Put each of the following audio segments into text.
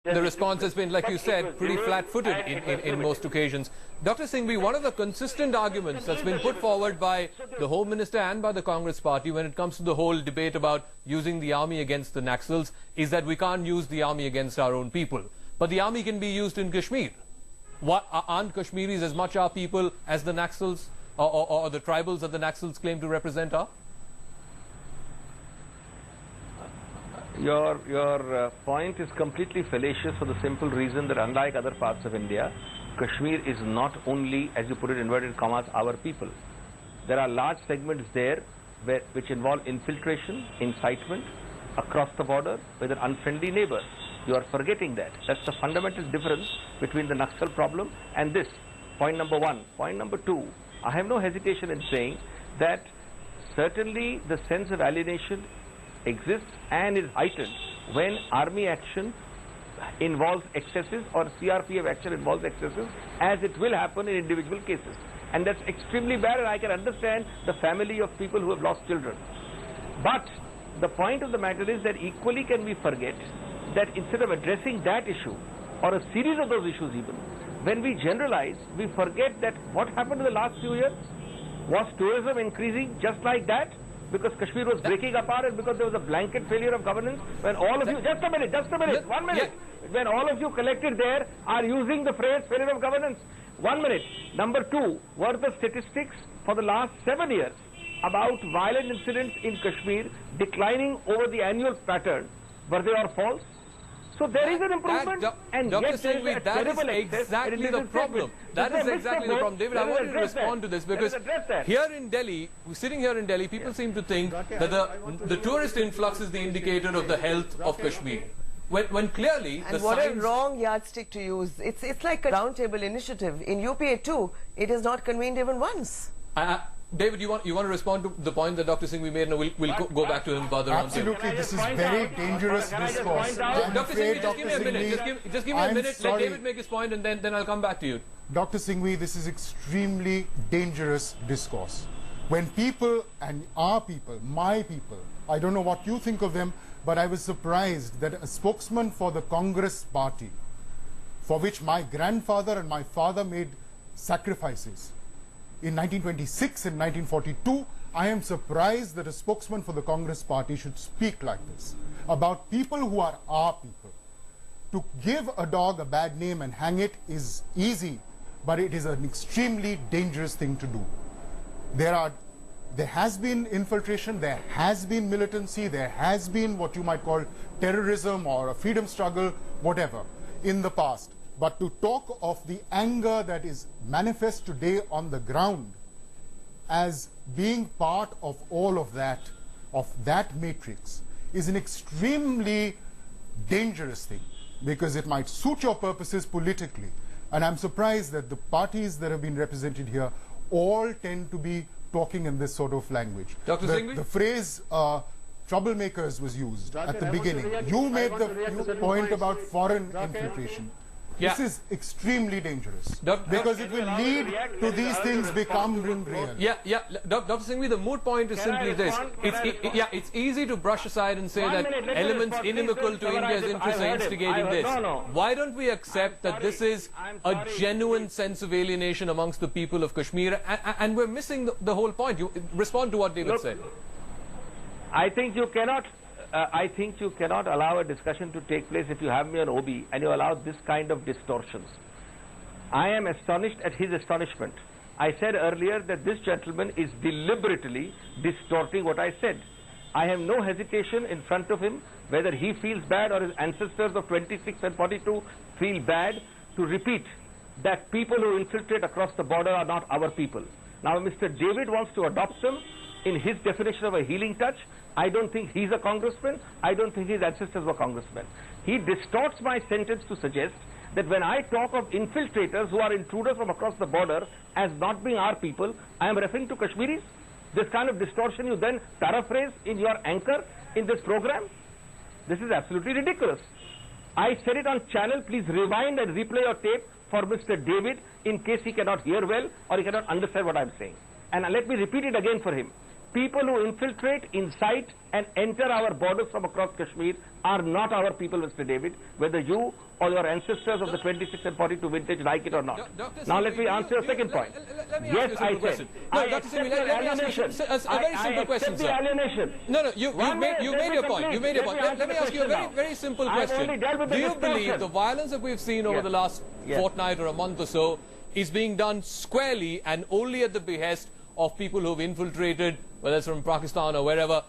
The response has been, like you said, pretty flat-footed in most occasions. Dr. Singhvi, one of the consistent arguments that's been put forward by the Home Minister and by the Congress Party when it comes to the whole debate about using the army against the Naxals is that we can't use the army against our own people. But the army can be used in Kashmir. Aren't Kashmiris as much our people as the Naxals or the tribals that the Naxals claim to represent are? Your point is completely fallacious for the simple reason that unlike other parts of India, Kashmir is not only, as you put it, inverted commas, our people. There are large segments there which involve infiltration, incitement across the border with an unfriendly neighbor. You are forgetting that. That's the fundamental difference between the Naxal problem and this. Point number one. Point number two, I have no hesitation in saying that certainly the sense of alienation exists and is heightened when army action involves excesses or CRPF action involves excesses, as it will happen in individual cases. And that's extremely bad, and I can understand the family of people who have lost children. But the point of the matter is that equally can we forget that instead of addressing that issue, or a series of those issues even, when we generalize, we forget that what happened in the last few years was tourism increasing just like that, because Kashmir was breaking apart and because there was a blanket failure of governance, when all of you, just a minute, 1 minute, when all of you collected there are using the phrase failure of governance. 1 minute. Number two, were the statistics for the last 7 years about violent incidents in Kashmir declining over the annual pattern, were they all false? So there is an improvement, and Dr. yet there is Singhvi, a that is terrible exactly the problem. That is exactly the problem. David, I want you to respond to this because here in Delhi, sitting here in Delhi, people seem to think that the tourist influx is the indicator of the health of Kashmir. When clearly and what a wrong yardstick to use. It's like a roundtable initiative. In UPA too, it is not convened even once. David, you want to respond to the point that Dr. Singhvi made, and we'll go back to him further on. Absolutely, this is very dangerous discourse. Dr. Singhvi, just give me a minute. Just give me a minute. Let David make his point, and then I'll come back to you. Dr. Singhvi, this is extremely dangerous discourse. When people, and our people, my people, I don't know what you think of them, but I was surprised that a spokesman for the Congress party, for which my grandfather and my father made sacrifices, in 1926 and 1942, I am surprised that a spokesman for the Congress party should speak like this about people who are our people. To give a dog a bad name and hang it is easy, but it is an extremely dangerous thing to do. There has been infiltration, there has been militancy, there has been what you might call terrorism or a freedom struggle, whatever, in the past. But to talk of the anger that is manifest today on the ground as being part of all of that matrix, is an extremely dangerous thing, because it might suit your purposes politically. And I'm surprised that the parties that have been represented here all tend to be talking in this sort of language. Dr. Singhvi? The phrase troublemakers was used at the beginning. You made the point about foreign infiltration. Yeah. This is extremely dangerous because it will lead to these things becoming real. Dr. Singhvi, the moot point is simply this. It's easy to brush aside and say that elements inimical to India's interests are instigating this. Why don't we accept that this is a genuine sense of alienation amongst the people of Kashmir, and we're missing the whole point. You respond to what David said. I think you cannot allow a discussion to take place if you have me on OB and you allow this kind of distortions. I am astonished at his astonishment. I said earlier that this gentleman is deliberately distorting what I said. I have no hesitation in front of him, whether he feels bad or his ancestors of 26 and 42 feel bad, to repeat that people who infiltrate across the border are not our people. Now, Mr. David wants to adopt them in his definition of a healing touch. I don't think he's a congressman. I don't think his ancestors were congressmen. He distorts my sentence to suggest that when I talk of infiltrators who are intruders from across the border as not being our people, I am referring to Kashmiris. This kind of distortion you then paraphrase in your anchor in this program. This is absolutely ridiculous. I said it on channel. Please rewind and replay your tape for Mr. David in case he cannot hear well or he cannot understand what I'm saying. And let me repeat it again for him. people who infiltrate, incite and enter our borders from across Kashmir are not our people, Mr. David, whether you or your ancestors of the 26 and 42 vintage like it or not. Now let me answer your second point. Yes, I said. No, Dr. Singh, let me ask you a very simple question, sir. Alienation. No, you made your point. You made your point. Let me ask you a very simple question. Do you believe the violence that we've seen over the last fortnight or a month or so is being done squarely and only at the behest of people who've infiltrated, whether it's from Pakistan or wherever,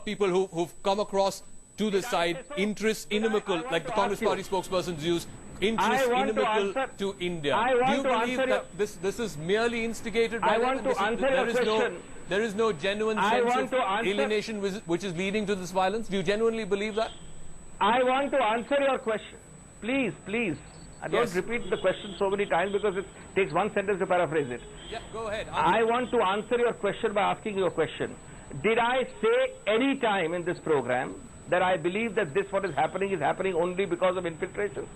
people who've come across to the side, interests inimical, like the Congress Party spokespersons use, interests inimical to India? Do you believe that this is merely instigated by them? There is no genuine sense of alienation which is leading to this violence? Do you genuinely believe that? I want to answer your question. Please, please. I don't repeat the question so many times because it takes one sentence to paraphrase it. Yeah, go ahead. I want to answer your question by asking you a question. Did I say any time in this program that I believe that what is happening only because of infiltration?